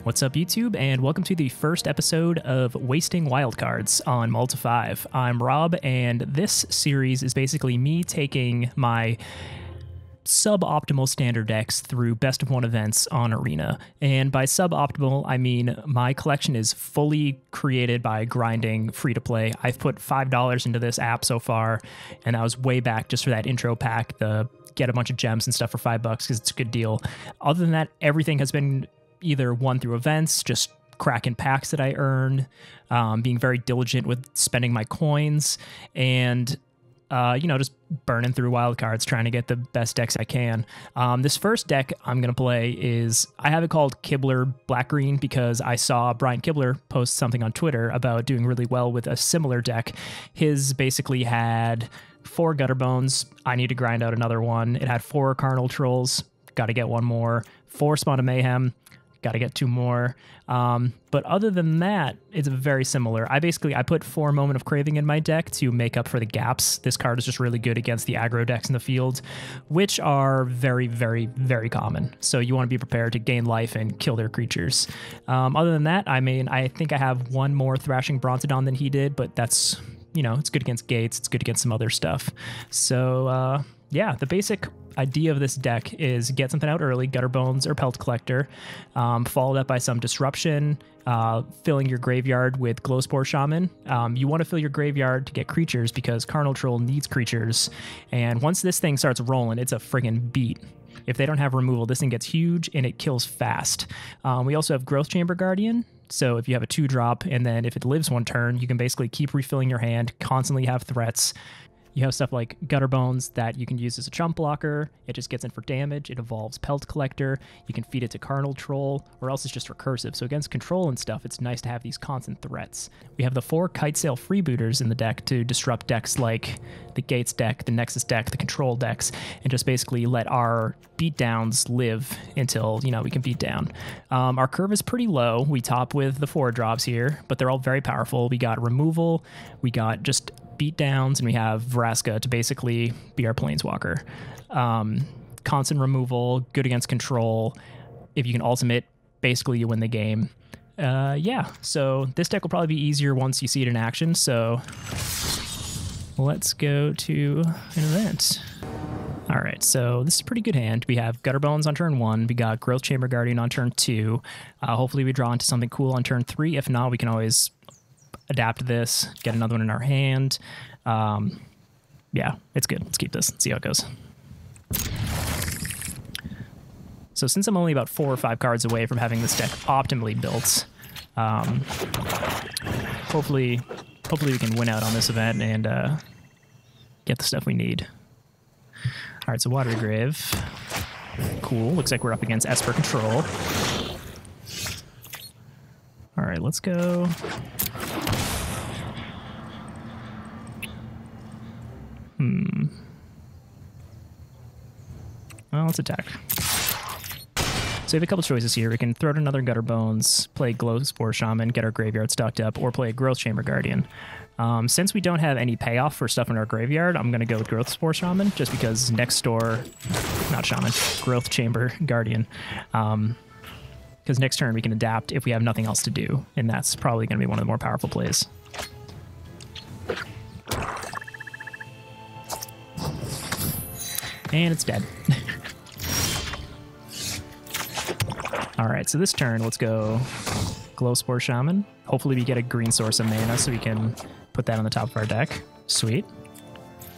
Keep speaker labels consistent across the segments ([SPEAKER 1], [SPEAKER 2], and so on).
[SPEAKER 1] What's up, YouTube, and welcome to the first episode of Wasting Wildcards on Malta 5. I'm Rob, and this series is basically me taking my suboptimal standard decks through best of one events on Arena. And by suboptimal, I mean my collection is fully created by grinding free to play. I've put $5 into this app so far, and that was way back just for that intro pack, the get a bunch of gems and stuff for $5 because it's a good deal. Other than that, everything has been either won through events, just cracking packs that I earn, being very diligent with spending my coins, and just burning through wildcards, trying to get the best decks I can. This first deck I'm going to play is, I have it called Kibler Black-Green because I saw Brian Kibler post something on Twitter about doing really well with a similar deck. His basically had 4 Gutter Bones. I need to grind out another one. It had 4 Carnal Trolls. Got to get one more. 4 Spawn of Mayhem. Got to get 2 more. But other than that, it's very similar. I put 4 Moment of Craving in my deck to make up for the gaps. This card is just really good against the aggro decks in the field, which are very, very, very common. So you want to be prepared to gain life and kill their creatures. Other than that, I think I have 1 more Thrashing Brontodon than he did, but that's, it's good against gates. It's good against some other stuff. So, yeah, the basic idea of this deck is get something out early, Gutter Bones or Pelt Collector, followed up by some Disruption, filling your graveyard with Glowspore Shaman. You want to fill your graveyard to get creatures because Carnal Troll needs creatures, and once this thing starts rolling, it's a friggin' beat. If they don't have removal, this thing gets huge and it kills fast. We also have Growth Chamber Guardian. So if you have a 2-drop, and then if it lives 1 turn, you can basically keep refilling your hand, constantly have threats. You have stuff like Gutter Bones that you can use as a chump blocker. It just gets in for damage. It evolves Pelt Collector. You can feed it to Carnal Troll, or else it's just recursive. So against control and stuff, it's nice to have these constant threats. We have the 4 Kitesail Freebooters in the deck to disrupt decks like the Gates deck, the Nexus deck, the Control decks, and just basically let our beatdowns live until, we can beat down. Our curve is pretty low. We top with the 4-drops here, but they're all very powerful. We got removal. We got just beatdowns, and we have Vraska to basically be our planeswalker. Constant removal, good against control. If you can ultimate, basically you win the game. Yeah, so this deck will probably be easier once you see it in action, so let's go to an event. All right, so this is a pretty good hand. We have Gutter Bones on turn 1. We got Growth Chamber Guardian on turn 2. Hopefully we draw into something cool on turn 3. If not, we can always adapt this, get another one in our hand. Yeah, it's good. Let's keep this and see how it goes. So since I'm only about 4 or 5 cards away from having this deck optimally built, hopefully we can win out on this event and get the stuff we need. All right, so Water Grave. Cool. Looks like we're up against Esper Control. All right, let's go. Well, let's attack. So we have a couple choices here. We can throw out another Gutter Bones, play Glowspore Shaman, get our graveyard stocked up, or play Growth Chamber Guardian. Since we don't have any payoff for stuff in our graveyard, I'm going to go with Glowspore Shaman, just because Growth Chamber Guardian. Because next turn we can adapt if we have nothing else to do, and that's probably going to be one of the more powerful plays. And it's dead. All right, so this turn, let's go Glowspore Shaman. Hopefully we get a green source of mana so we can put that on the top of our deck. Sweet.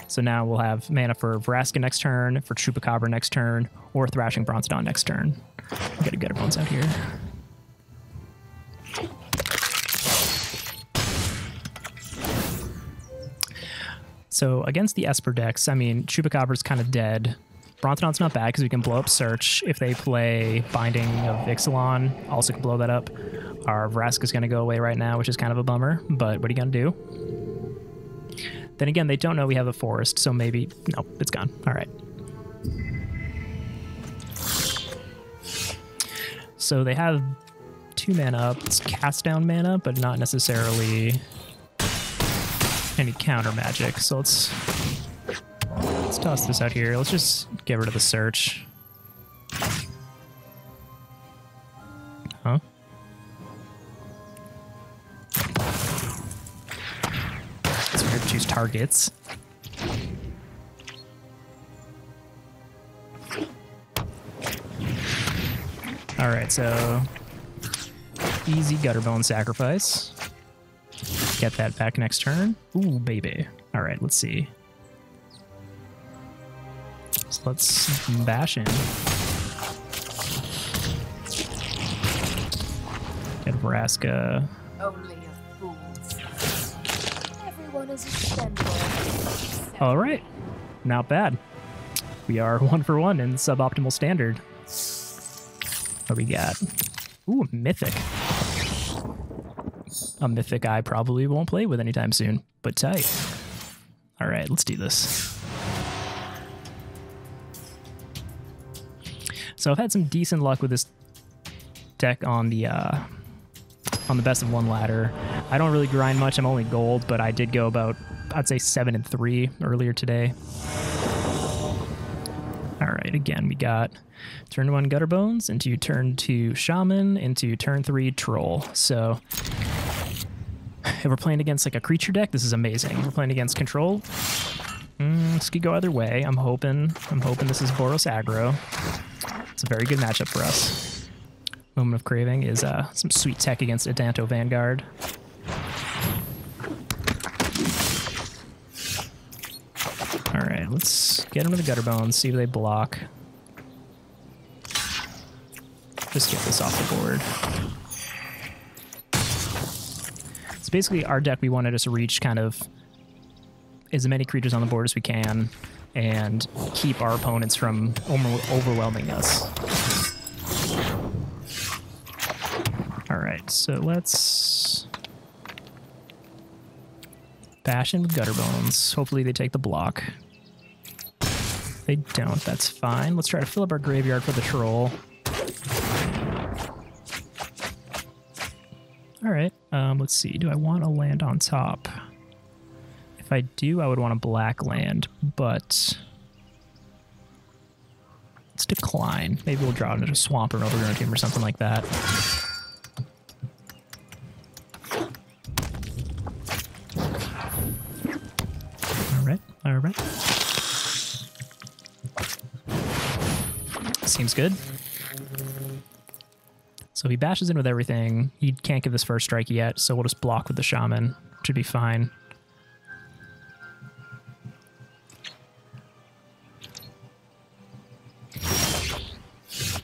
[SPEAKER 1] So now we'll have mana for Vraska next turn, for Chupacabra next turn, or Thrashing Brontodon next turn. We'll get a Gutter Bones out here. So against the Esper decks, Chupacabra's kind of dead. Brontodon's not bad because we can blow up Search. If they play Binding of Ixalan, also can blow that up. Our Vraska's going to go away right now, which is kind of a bummer, but what are you going to do? Then again, they don't know we have a forest, so maybe... No, it's gone. All right. So they have 2 mana up. It's cast down mana, but not necessarily any counter magic. So let's toss this out here. Let's just get rid of the Search. Huh? choose targets. Alright, so easy Gutterbone sacrifice. Get that back next turn. Ooh, baby. Alright, let's see. So let's bash in. Get Vraska.
[SPEAKER 2] Only a fool. Everyone is expendable.
[SPEAKER 1] Alright. Not bad. We are 1 for 1 in suboptimal standard. What we got? Ooh, mythic. A mythic I probably won't play with anytime soon, but tight. All right, let's do this. So I've had some decent luck with this deck on the best of 1 ladder. I don't really grind much. I'm only gold, but I did go about, I'd say 7 and 3 earlier today. All right, again, we got turn 1 Gutterbones into turn 2 Shaman into turn 3 Troll. So if we're playing against like a creature deck, this is amazing. If we're playing against control, this could go either way. I'm hoping this is Boros aggro. It's a very good matchup for us. Moment of Craving is some sweet tech against Adanto Vanguard. All right, let's get them to the Gutterbones, see if they block. Just get this off the board. So basically our deck, we wanted to just reach kind of as many creatures on the board as we can and keep our opponents from overwhelming us. All right, so let's bash in with Gutterbones. Hopefully they take the block. If they don't, that's fine. Let's try to fill up our graveyard for the troll. All right, let's see. Do I want a land on top? If I do, I would want a black land, but let's decline. Maybe we'll draw into a swamp or an overgrown tomb or something like that. All right. Seems good. So he bashes in with everything. He can't give this first strike yet, so we'll just block with the Shaman. Should be fine.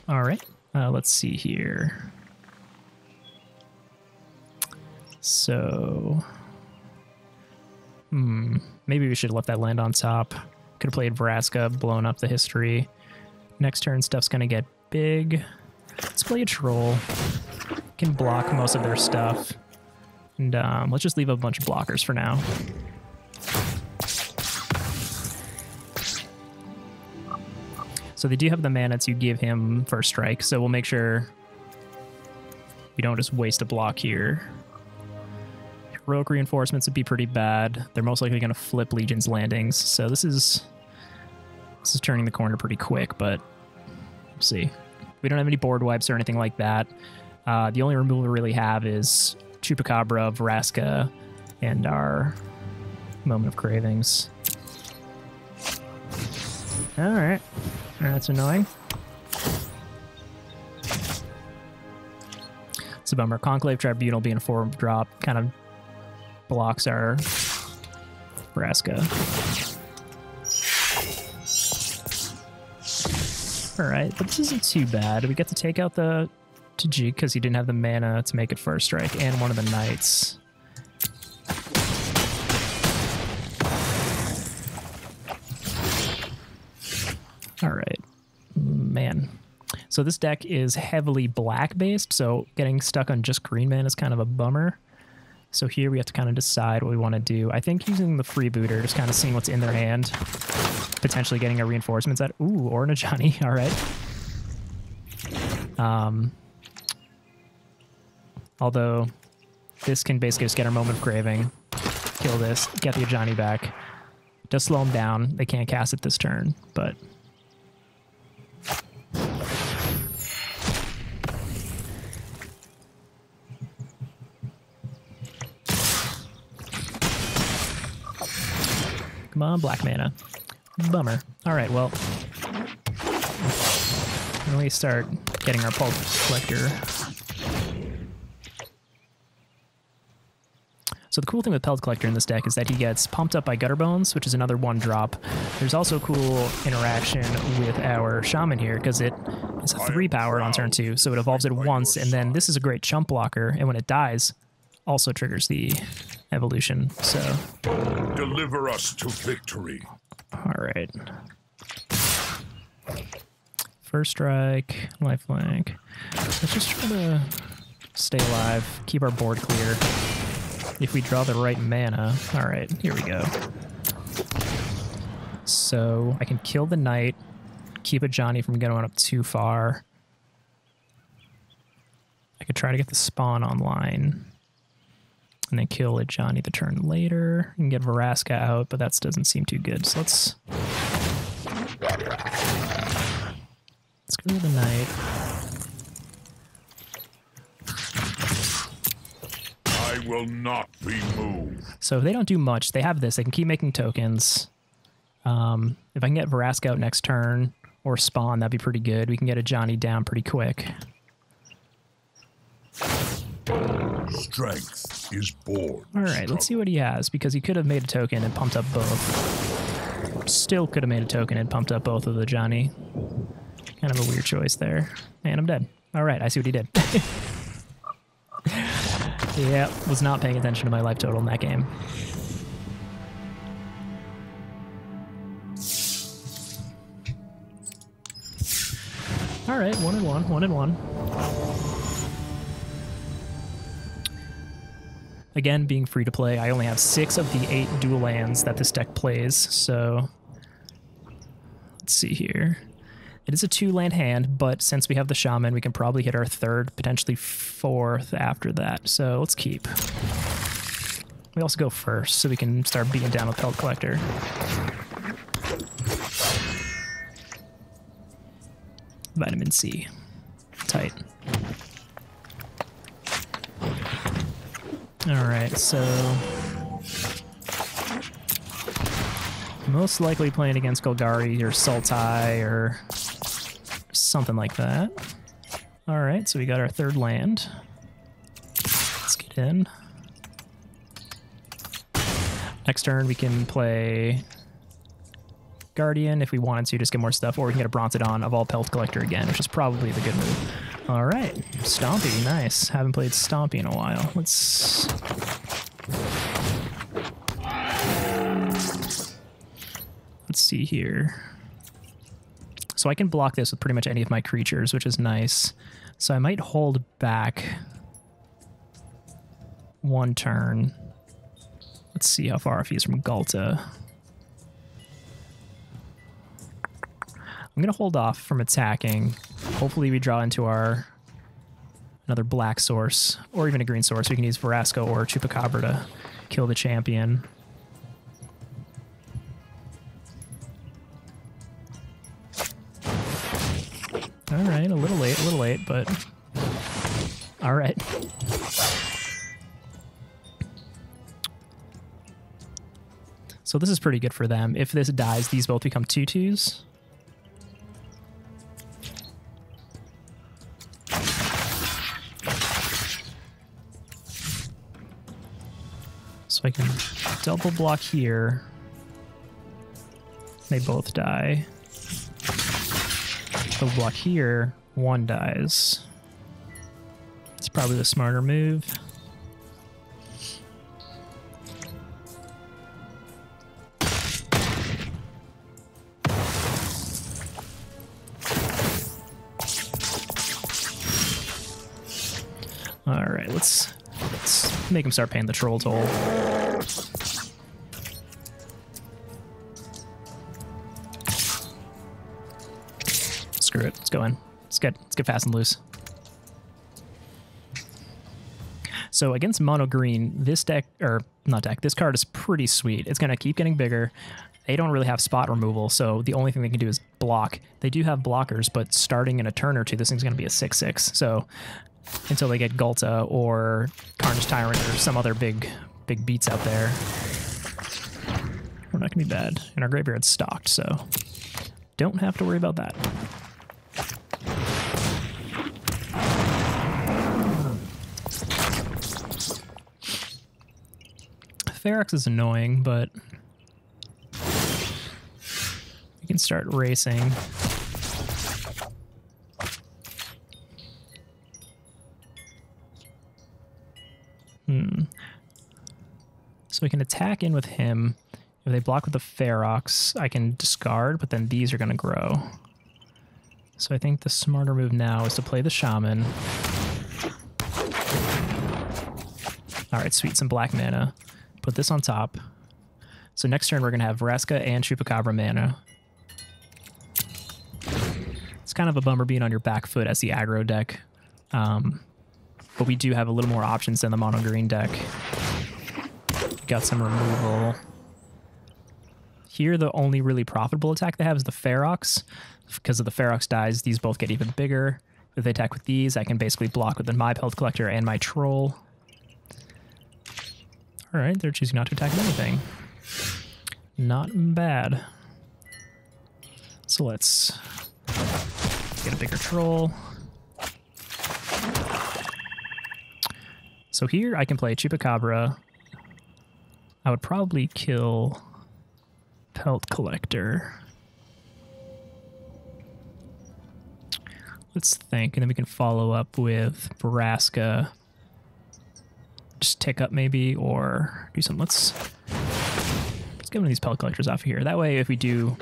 [SPEAKER 1] All right. Let's see here. So... maybe we should have left that land on top. Could have played Vraska, blown up the history. Next turn, stuff's going to get big. Let's play a troll. Can block most of their stuff. And let's just leave a bunch of blockers for now. So they do have the mana to give him first strike, so we'll make sure we don't just waste a block here. Heroic reinforcements would be pretty bad. They're most likely going to flip Legion's landings, so this is turning the corner pretty quick, but we'll see. We don't have any board wipes or anything like that. The only removal we really have is Chupacabra, Vraska, and our Moment of Cravings. All right. That's annoying. It's a bummer. Conclave Tribunal being a 4-drop kind of blocks our Vraska. Alright, but this isn't too bad. We get to take out the Tajik because he didn't have the mana to make it first strike, and one of the knights. Alright. Man. So this deck is heavily black based, so getting stuck on just green mana is kind of a bummer. So here we have to kind of decide what we want to do. I think using the freebooter, just kind of seeing what's in their hand, potentially getting a reinforcements at, ooh, or an Ajani, all right. Although this can basically just get our Moment of Craving, kill this, get the Ajani back. Does slow them down. They can't cast it this turn, but... Come on, black mana. Bummer. All right, well, when we start getting our Pulp Collector. So the cool thing with Pelt Collector in this deck is that he gets pumped up by Gutter Bones, which is another 1-drop. There's also a cool interaction with our Shaman here, because it is a 3-power on turn 2, so it evolves it once, and then this is a great chump blocker, and when it dies, also triggers the evolution, so...
[SPEAKER 3] Deliver us to victory.
[SPEAKER 1] Alright. First strike, lifelink. Let's just try to stay alive, keep our board clear. If we draw the right mana. Alright, here we go. So I can kill the knight, keep a Johnny from going up too far. I could try to get the spawn online. And then kill a Johnny the turn later. And get Vraska out, but that doesn't seem too good. So let's go to the knight.
[SPEAKER 3] I will not be moved.
[SPEAKER 1] So if they don't do much, they have this. They can keep making tokens. If I can get Vraska out next turn or spawn, that'd be pretty good. We can get a Johnny down pretty quick.
[SPEAKER 3] Strength is born.
[SPEAKER 1] All right, let's see what he has, because he could have made a token and pumped up both. Still could have made a token and pumped up both of the Johnny. Kind of a weird choice there. And I'm dead. All right, I see what he did. Yeah, was not paying attention to my life total in that game. All right, 1-1, 1-1. Again, being free to play, I only have 6 of the 8 dual lands that this deck plays, so let's see here. It is a 2-land hand, but since we have the Shaman, we can probably hit our 3rd, potentially 4th after that, so let's keep. We also go first, so we can start beating down with Pelt Collector. Vitamin C. Tight. Alright, so... most likely playing against Golgari or Sultai or something like that. Alright, so we got our 3rd land. Let's get in. Next turn we can play Guardian if we wanted to, just get more stuff, or we can get a Brontodon of all Pelt Collector again, which is probably the good move. Alright, Stompy, nice. Haven't played Stompy in a while. Let's see here. So I can block this with pretty much any of my creatures, which is nice. So I might hold back 1 turn. Let's see how far off he is from Galta. I'm going to hold off from attacking. Hopefully we draw into our another black source, or even a green source. We can use Vraska or Chupacabra to kill the champion. Alright, a little late, but... Alright. So this is pretty good for them. If this dies, these both become 2/2s. So I can double block here. They both die. Double block here, 1 dies. It's probably the smarter move. All right, let's make him start paying the troll toll. Screw it. Let's go in. Let's get fast and loose. So against mono green, this deck, or not deck, this card is pretty sweet. It's going to keep getting bigger. They don't really have spot removal, so the only thing they can do is block. They do have blockers, but starting in a turn or two, this thing's going to be a 6/6. So until they get Galta or Carnage Tyrant or some other big beats out there. not gonna be bad. And our graveyard's stocked, so don't have to worry about that. Ferox is annoying, but we can start racing. So we can attack in with him. If they block with the Ferox, I can discard, but then these are going to grow. So I think the smarter move now is to play the Shaman. Alright, sweet, some black mana. Put this on top. So next turn we're going to have Vraska and Chupacabra mana. It's kind of a bummer being on your back foot as the aggro deck. But we do have a little more options than the mono green deck. Got some removal. Here, the only really profitable attack they have is the Ferox. Because of the Ferox dies, these both get even bigger. If they attack with these, I can basically block with my Pelt Collector and my Troll. Alright, they're choosing not to attack with anything. Not bad. So let's get a bigger Troll. So here I can play Chupacabra. I would probably kill Pelt Collector. Let's think, and then we can follow up with Vraska. Just tick up maybe, or do something. Let's get one of these Pelt Collectors off of here. That way, if we do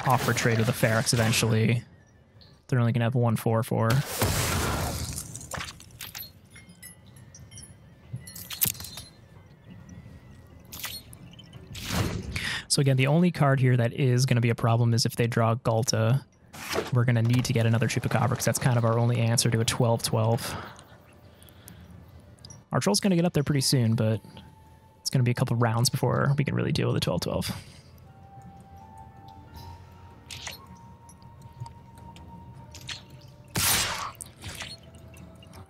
[SPEAKER 1] offer trade with the Ferox eventually, they're only going to have 1/4/4. So again, the only card here that is going to be a problem is if they draw Ghalta. We're going to need to get another Chupacabra because that's kind of our only answer to a 12/12. Our Troll's going to get up there pretty soon, but it's going to be a couple rounds before we can really deal with a 12/12.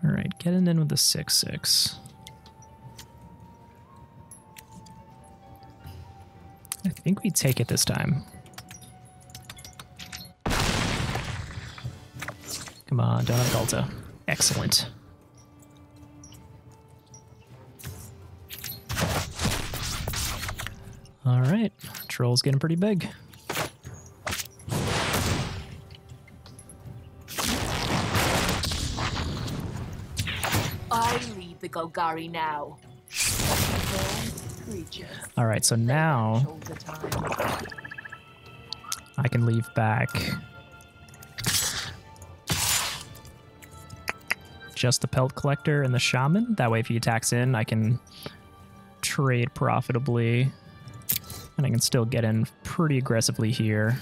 [SPEAKER 1] All right, getting in with the 6/6. I think we take it this time. Come on, don't have Ghalta. Excellent. All right, Troll's getting pretty big.
[SPEAKER 2] I lead the Golgari now.
[SPEAKER 1] All right, so now I can leave back just the Pelt Collector and the Shaman. That way, if he attacks in, I can trade profitably, and I can still get in pretty aggressively here.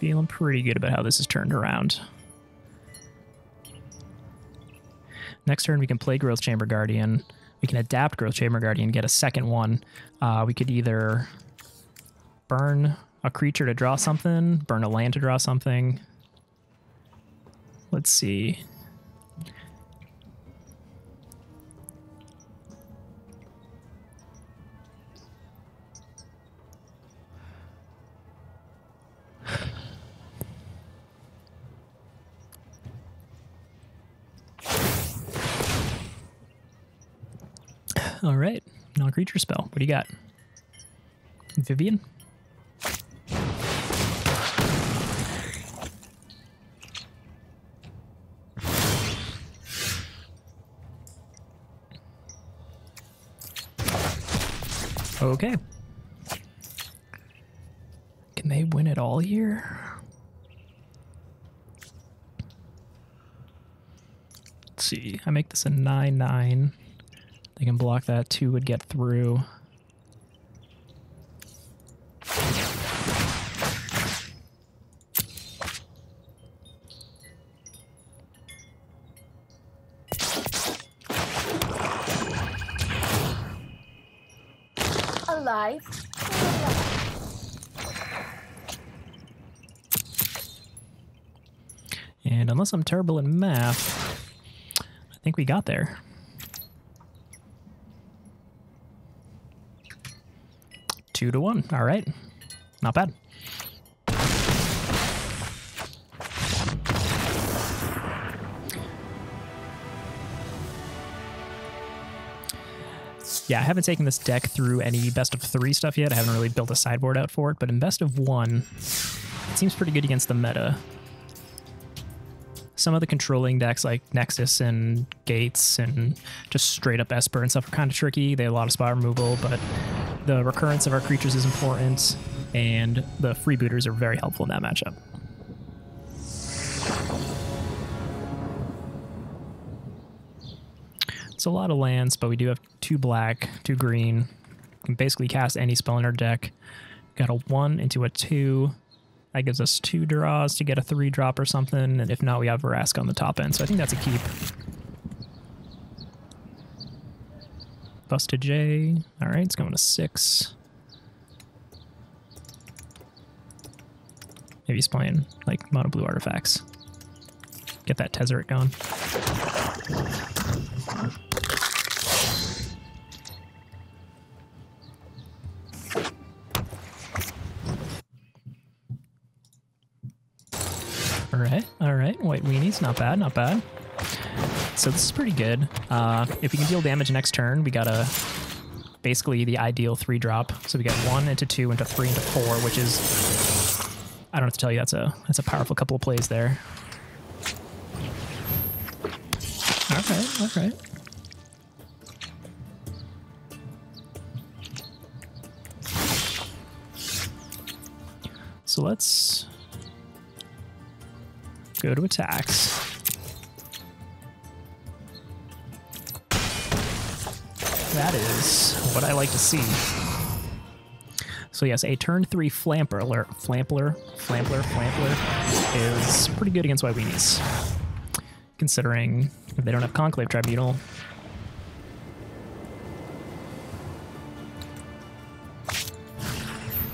[SPEAKER 1] Feeling pretty good about how this is turned around. Next turn, we can play Growth Chamber Guardian. We can adapt Growth Chamber Guardian, get a second one. We could either burn a creature to draw something, burn a land to draw something. Let's see. All right, non-creature spell. What do you got? Vivian? Okay. Can they win it all here? Let's see. I make this a 9/9. They can block that. 2 would get through.
[SPEAKER 2] Alive.
[SPEAKER 1] And unless I'm terrible in math, I think we got there. 2-1. All right. Not bad. Yeah, I haven't taken this deck through any best of 3 stuff yet. I haven't really built a sideboard out for it, but in best of 1, it seems pretty good against the meta. Some of the controlling decks like Nexus and Gates and just straight up Esper and stuff are kind of tricky. They have a lot of spot removal, but the recurrence of our creatures is important, and the freebooters are very helpful in that matchup. It's a lot of lands, but we do have 2 black, 2 green. We can basically cast any spell in our deck. Got a 1 into a 2. That gives us 2 draws to get a 3-drop or something, and if not, we have Vraska on the top end, so I think that's a keep. Bust to J. All right, it's going to 6. Maybe he's playing, like, mono blue artifacts. Get that Tezzeret going. All right, White Weenies, not bad, not bad. So this is pretty good. If we can deal damage next turn, we got basically the ideal 3-drop. So we got 1 into 2 into 3 into 4, which is, I don't have to tell you, that's a powerful couple of plays there. All right. So let's go to attacks. That is what I like to see. So yes, a turn 3 Flampler is pretty good against White Weenies, considering if they don't have Conclave Tribunal.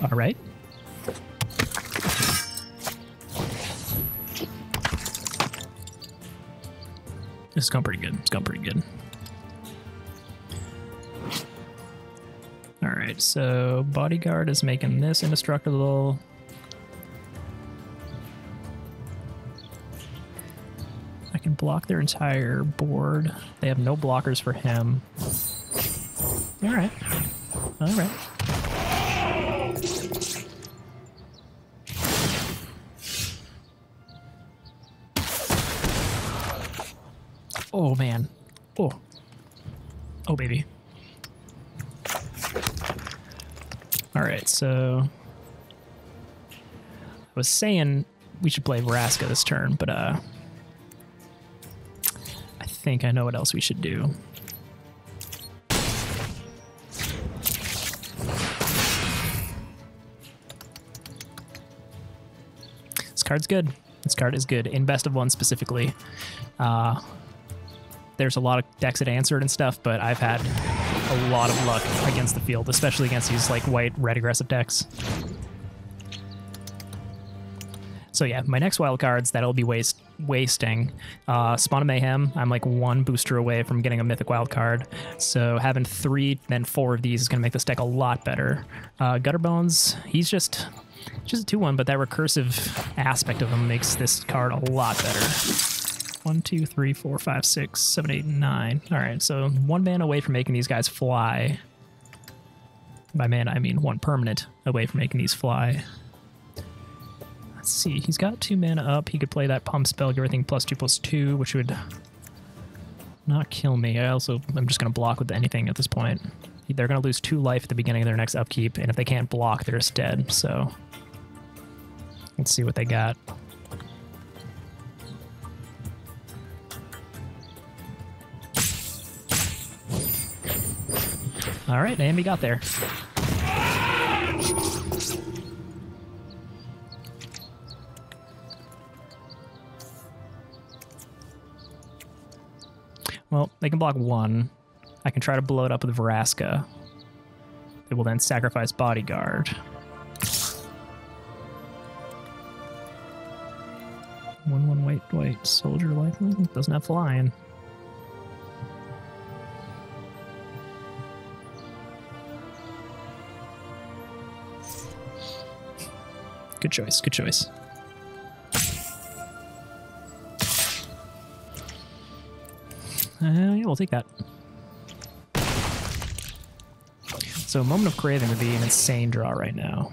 [SPEAKER 1] All right. It's going pretty good. It's going pretty good. All right, so Bodyguard is making this indestructible. I can block their entire board. They have no blockers for him. All right. All right. Oh, man. Oh. Oh, baby. All right, so I was saying we should play Vraska this turn, but I think I know what else we should do. This card's good. This card is good in best of 1 specifically. There's a lot of decks that answered and stuff, but I've had a lot of luck against the field, especially against these like white red aggressive decks. So yeah, my next wild cards that I'll be wasting. Spawn of Mayhem, I'm like 1 booster away from getting a mythic wild card. So having 3, then 4 of these is going to make this deck a lot better. Gutterbones, he's just a 2-1, but that recursive aspect of him makes this card a lot better. 1, 2, 3, 4, 5, 6, 7, 8, 9. All right, so 1 mana away from making these guys fly. By mana, I mean 1 permanent away from making these fly. Let's see, he's got 2 mana up. He could play that pump spell, give everything +2/+2, which would not kill me. I'm just going to block with anything at this point. They're going to lose 2 life at the beginning of their next upkeep, and if they can't block, they're just dead. So let's see what they got. All right, and we got there. Well, they can block 1. I can try to blow it up with Vraska. They will then sacrifice Bodyguard. 1/1 white soldier likely doesn't have flying. Good choice. Good choice. Yeah, we'll take that. So Moment of Craving would be an insane draw right now.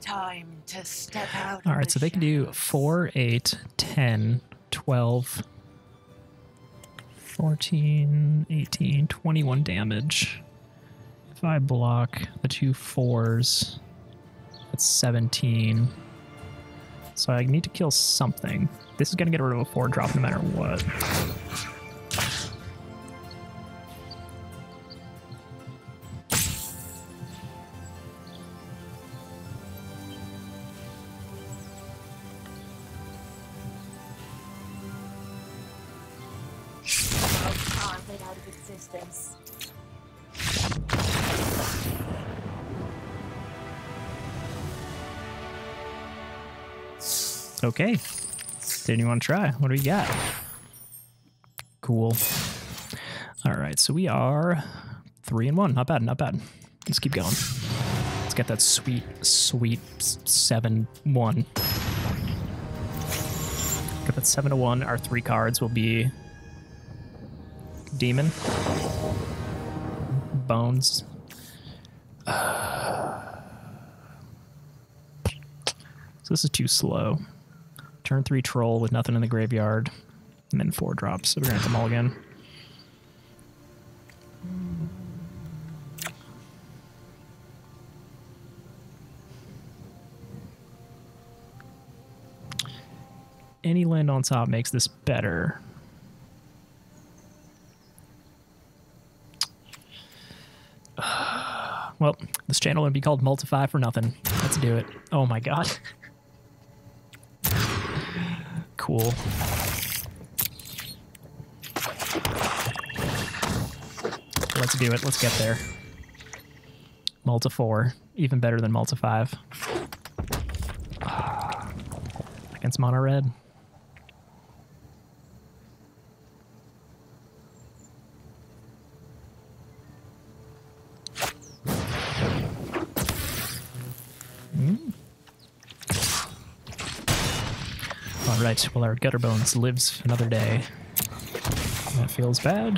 [SPEAKER 2] Time to step out.
[SPEAKER 1] All right, so they can do 4, 8, 10, 12, 14, 18, 21 damage. If I block the 2 4s, that's 17. So I need to kill something. This is going to get rid of a 4 drop no matter what.
[SPEAKER 2] Out of existence.
[SPEAKER 1] Okay. Didn't you want to try? What do we got? Cool. All right, so we are 3 and 1. Not bad, not bad. Let's keep going. Let's get that sweet, sweet 7-1. Get that 7-1. Our 3 cards will be Demon, Bones. So this is too slow. Turn 3 Troll with nothing in the graveyard, and then 4 drops. So we're gonna have them all again. Any land on top makes this better. Well, this channel would be called Multify for nothing. Let's do it. Oh my god. Cool. Let's do it. Let's get there. Multi 4. Even better than Multi 5. Against mono red. Alright, well our Gutter Bones lives another day. That feels bad.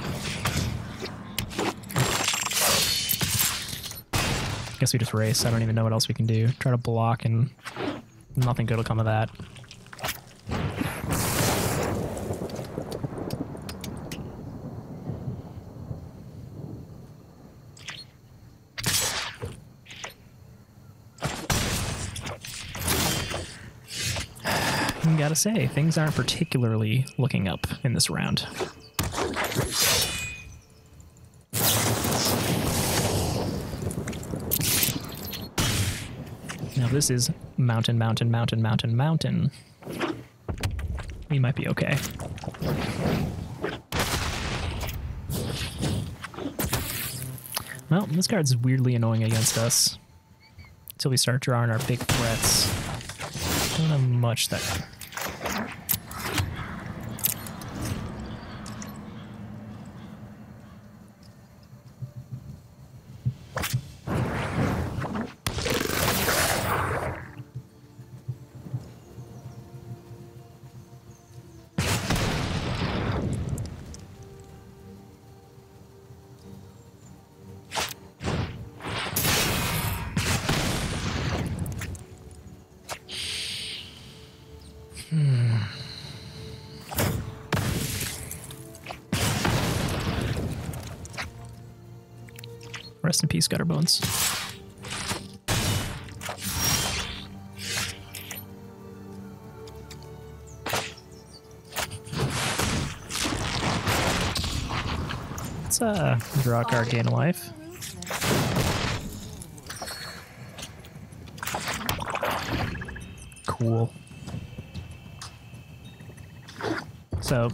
[SPEAKER 1] Guess we just race. I don't even know what else we can do. Try to block and nothing good will come of that. Gotta say, things aren't particularly looking up in this round. Now this is mountain, mountain, mountain, mountain, mountain. We might be okay. Well, this card's weirdly annoying against us. Until we start drawing our big threats. I don't have much that... Rest in peace, Gutter Bones. Let's draw a card, gain a life. Cool. So,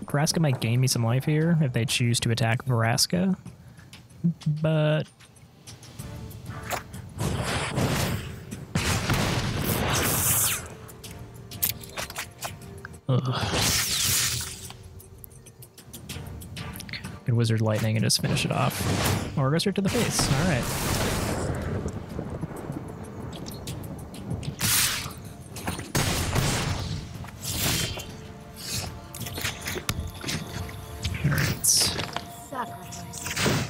[SPEAKER 1] Vraska might gain me some life here if they choose to attack Vraska. but ugh. Good Wizard Lightning and just finish it off. Or go straight to the face. All right. Let's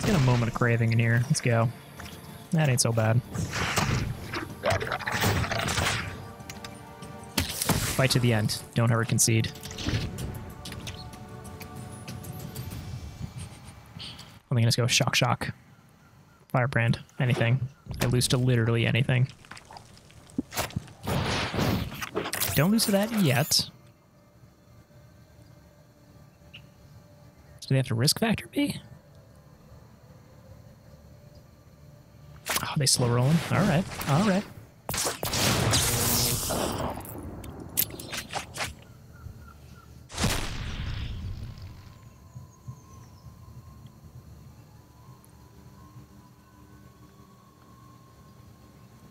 [SPEAKER 1] get a moment of craving in here. Let's go. That ain't so bad. Fight to the end. Don't ever concede. I'm gonna just go shock, shock. Firebrand. Anything. I lose to literally anything. Don't lose to that yet. Do they have to risk factor me? Oh, they slow rolling. All right. All right.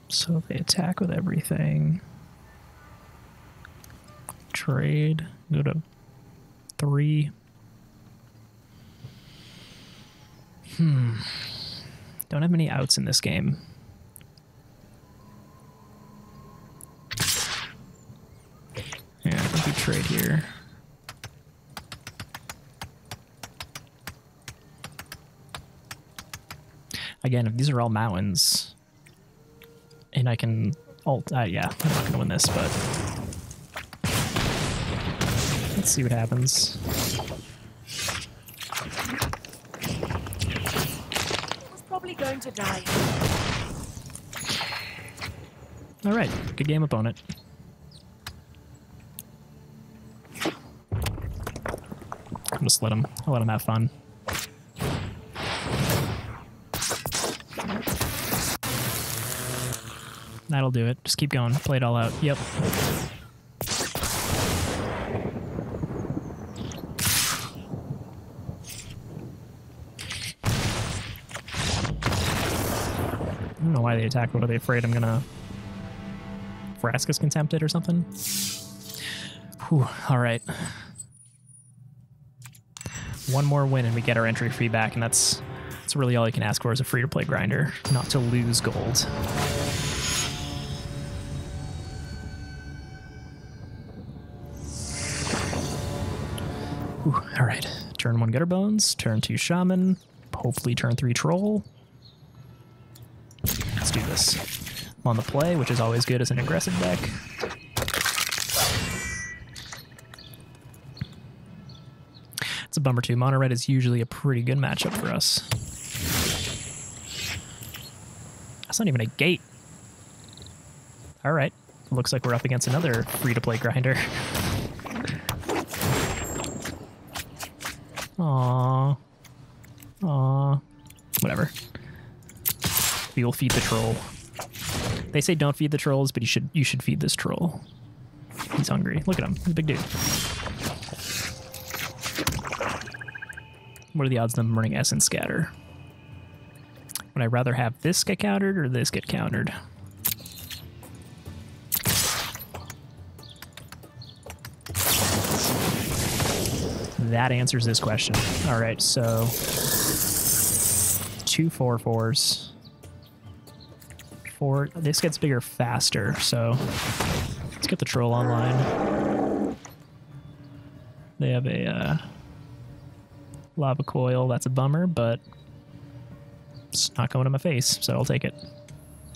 [SPEAKER 1] So they attack with everything. Trade. Go to 3. Don't have many outs in this game. Yeah, I think we trade here. Again, if these are all mountains, and I can ult, yeah, I'm not gonna win this, but let's see what happens.
[SPEAKER 2] Going to die.
[SPEAKER 1] All right, good game, opponent. I'll just let him. I'll let him have fun. That'll do it. Just keep going. Play it all out. Yep. I don't know why they attack. What are they afraid I'm gonna Frascus Contempt it or something? Whew, all right. One more win and we get our entry fee back, and that's really all you can ask for as a free-to-play grinder, not to lose gold. Whew, all right. Turn 1 Gutter Bones, turn 2 Shaman, hopefully turn 3 Troll. Let's do this. I'm on the play, which is always good as an aggressive deck. It's a bummer too. Mono red is usually a pretty good matchup for us. That's not even a gate. All right. Looks like we're up against another free-to-play grinder. Aww. Aww. Whatever. We will feed the troll. They say don't feed the trolls, but you should feed this troll. He's hungry. Look at him. He's a big dude. What are the odds of them running Essence Scatter? Would I rather have this get countered or this get countered? That answers this question. All right, so 2 4/4s. This gets bigger faster, so let's get the troll online. They have a lava coil. That's a bummer, but it's not going to my face, so I'll take it.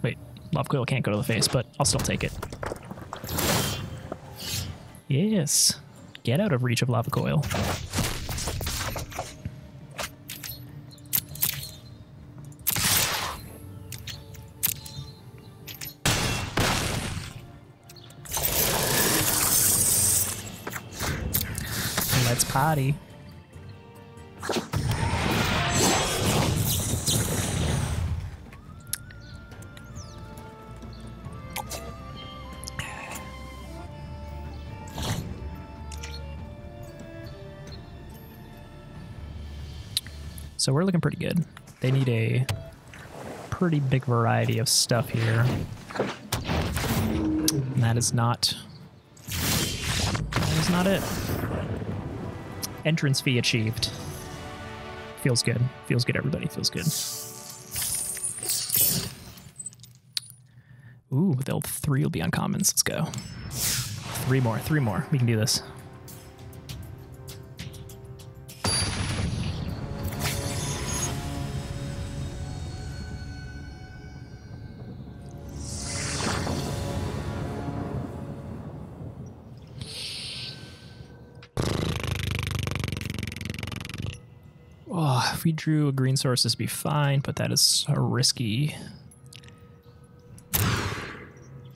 [SPEAKER 1] Wait, lava coil can't go to the face, but I'll still take it. Yes, get out of reach of lava coil. Let's party. So we're looking pretty good. They need a pretty big variety of stuff here. And that is not it. Entrance fee achieved. Feels good. Feels good, everybody. Feels good. Ooh, the 3 will be uncommons. Let's go. 3 more. 3 more. We can do this. Oh, if we drew a green source, this would be fine, but that is risky.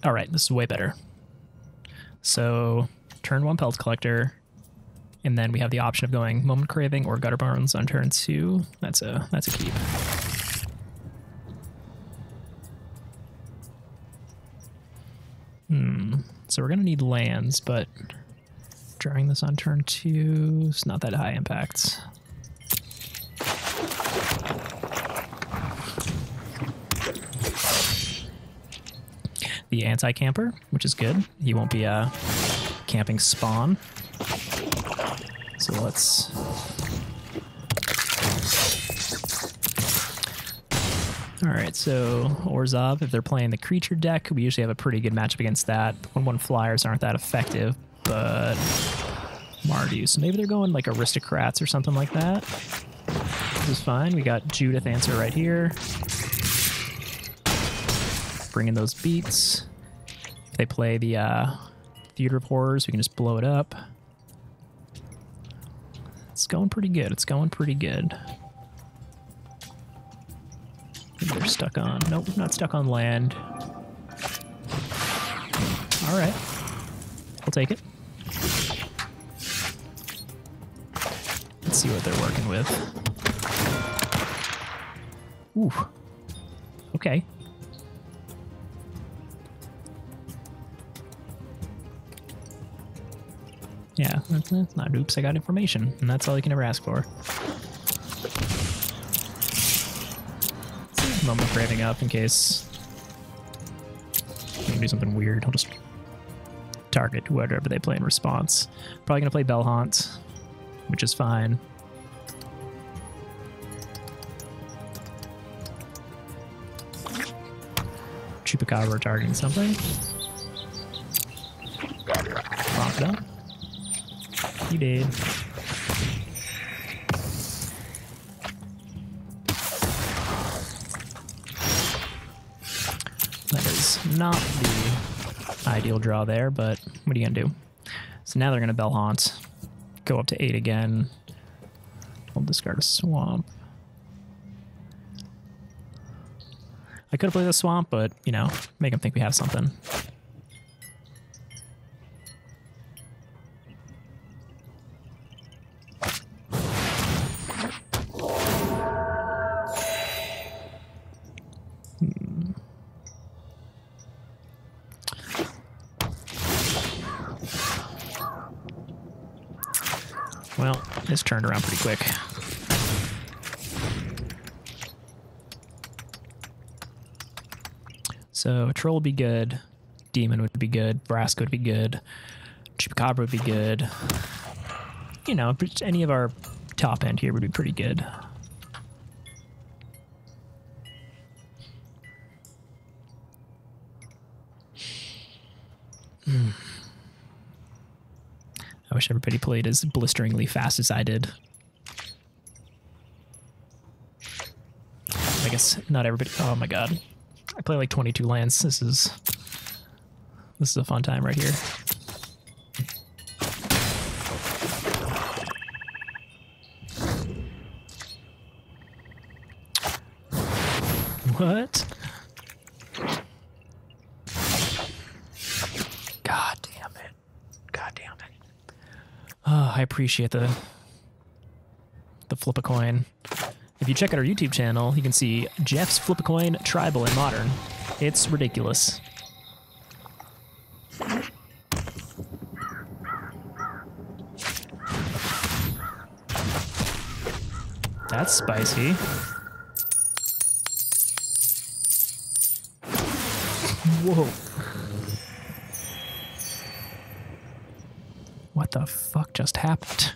[SPEAKER 1] All right, this is way better. So turn 1 Pelt Collector, and then we have the option of going Moment Craving or Gutter Bones on turn 2. That's a keep. So we're gonna need lands, but drawing this on turn 2 is not that high impact. The anti-camper, which is good. He won't be a camping spawn. So let's... Alright, so Orzhov, if they're playing the creature deck, we usually have a pretty good matchup against that. 1/1 flyers aren't that effective, but Mardu. So maybe they're going like Aristocrats or something like that. This is fine. We got Judith Answer right here. Bring in those beats. If they play the Theater of Horrors, we can just blow it up. It's going pretty good. It's going pretty good. Maybe they're stuck on... Nope, not stuck on land. All right. We'll take it. Let's see what they're working with. Ooh. Okay. Yeah, that's not oops, I got information, and that's all you can ever ask for. Moment Craving up in case we can do something weird. I'll just target whatever they play in response. Probably gonna play Bellhaunt, which is fine. Chupacabra targeting something. Pop it up. You did. That is not the ideal draw there, but what are you gonna do? So now they're gonna Bellhaunt, go up to 8 again. We'll discard a swamp. I could have played the swamp, but you know, make them think we have something. Well, this turned around pretty quick. So Troll would be good, Demon would be good, Vraska would be good, Chupacabra would be good. You know, any of our top end here would be pretty good. I wish everybody played as blisteringly fast as I did. I guess not everybody. Oh my god. I play like 22 lands. This is a fun time right here. What? God damn it. God damn it. Oh, I appreciate the flip a coin. If you check out our YouTube channel, you can see Jeff's flip a coin tribal in Modern. It's ridiculous. That's spicy. Whoa. What the fuck just happened?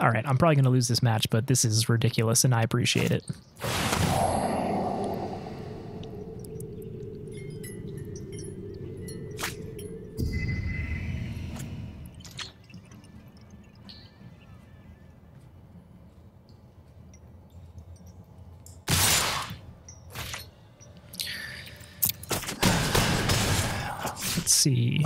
[SPEAKER 1] All right, I'm probably going to lose this match, but this is ridiculous, and I appreciate it. Let's see.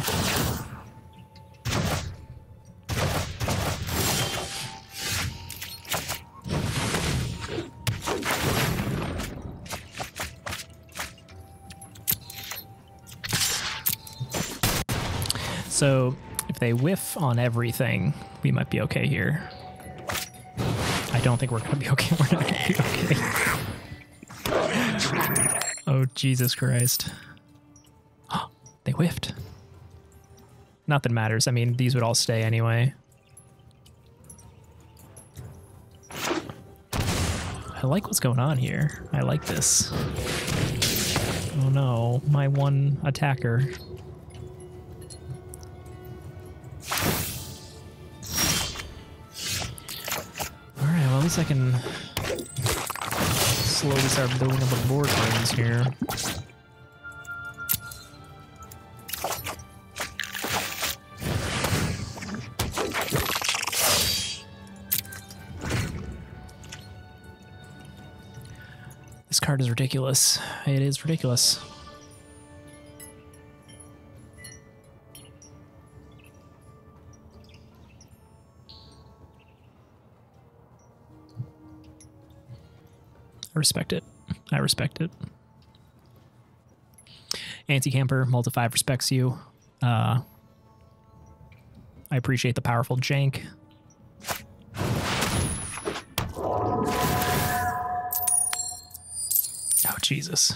[SPEAKER 1] So if they whiff on everything, we might be okay here. I don't think we're going to be okay. We're not going to be okay. Oh, Jesus Christ. They whiffed. Nothing matters. I mean, these would all stay anyway. I like what's going on here. I like this. Oh no, my one attacker. Alright, well at least I can slowly start building up a board frames here. This card is ridiculous. It is ridiculous. I respect it. I respect it. Anti-camper, multi-5 respects you. I appreciate the powerful jank. Oh, Jesus.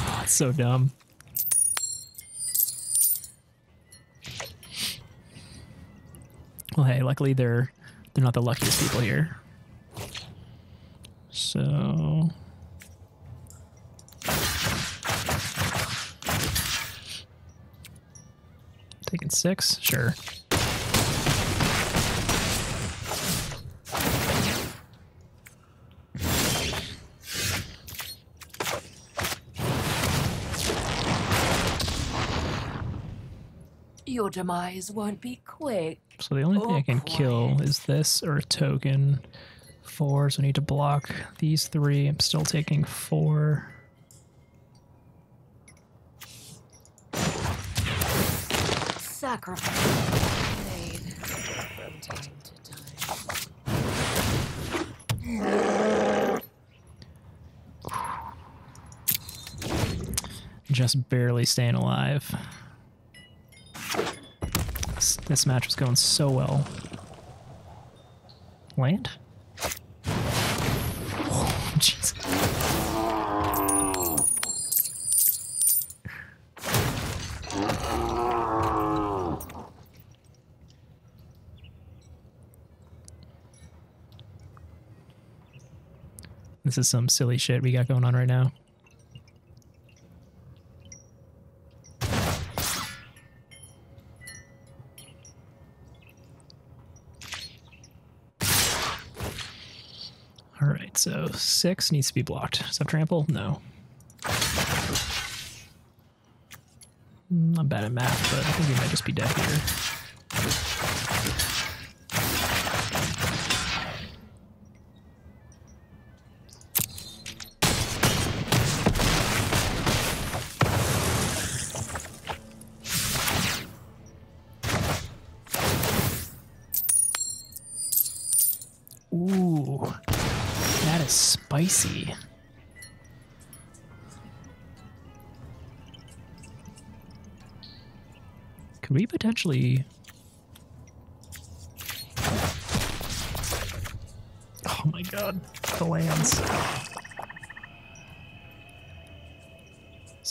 [SPEAKER 1] Oh, it's so dumb. Well, hey, luckily they're not the luckiest people here. So taking 6, sure.
[SPEAKER 2] Your demise won't be quick.
[SPEAKER 1] So the only thing I can kill is this or a token. 4, so I need to block these 3. I'm still taking 4.
[SPEAKER 2] Sacrifice made from time to time.
[SPEAKER 1] Just barely staying alive. This match was going so well. Land? Oh, jeez. This is some silly shit we got going on right now. Alright, so 6 needs to be blocked. Does that trample? No. I'm bad at math, but I think we might just be dead here. Ooh, that is spicy. Could we potentially... Oh my god, the lands.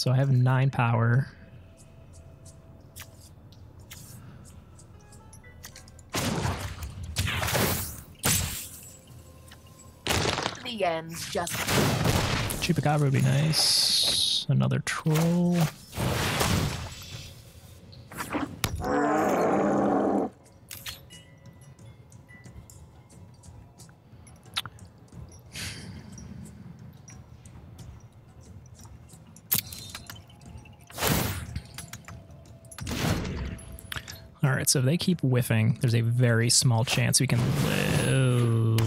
[SPEAKER 1] So I have 9 power.
[SPEAKER 2] The end's just.
[SPEAKER 1] Chupacabra would be nice. Another troll. All right, so if they keep whiffing, there's a very small chance we can live.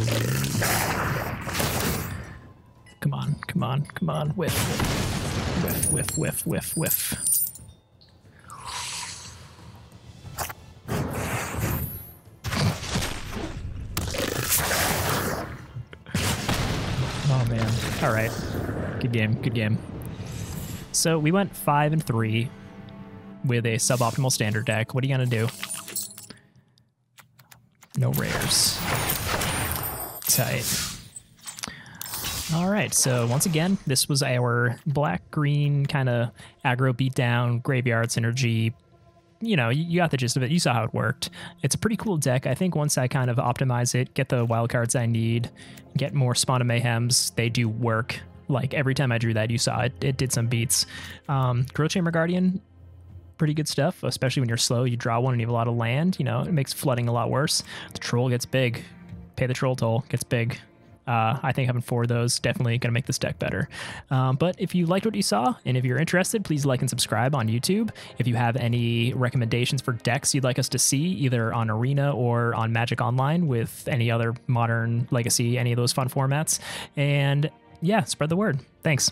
[SPEAKER 1] Come on, come on, come on. Whiff, whiff, whiff, whiff, whiff, whiff. Oh, man. All right. Good game, good game. So we went 5 and 3 with a suboptimal standard deck. What are you going to do? No rares. Tight. All right, so once again, this was our black-green kind of aggro beatdown, graveyard synergy. You know, you got the gist of it. You saw how it worked. It's a pretty cool deck. I think once I kind of optimize it, get the wildcards I need, get more Spawn of Mayhems, they do work. Like, every time I drew that, you saw it. It did some beats. Growth Chamber Guardian, pretty good stuff, especially when you're slow. You draw one and you have a lot of land. You know, it makes flooding a lot worse. The troll gets big. Pay the troll toll. Gets big. I think having 4 of those definitely going to make this deck better. But if you liked what you saw, and if you're interested, please like and subscribe on YouTube. If you have any recommendations for decks you'd like us to see, either on Arena or on Magic Online with any other Modern, Legacy, any of those fun formats. And yeah, spread the word. Thanks.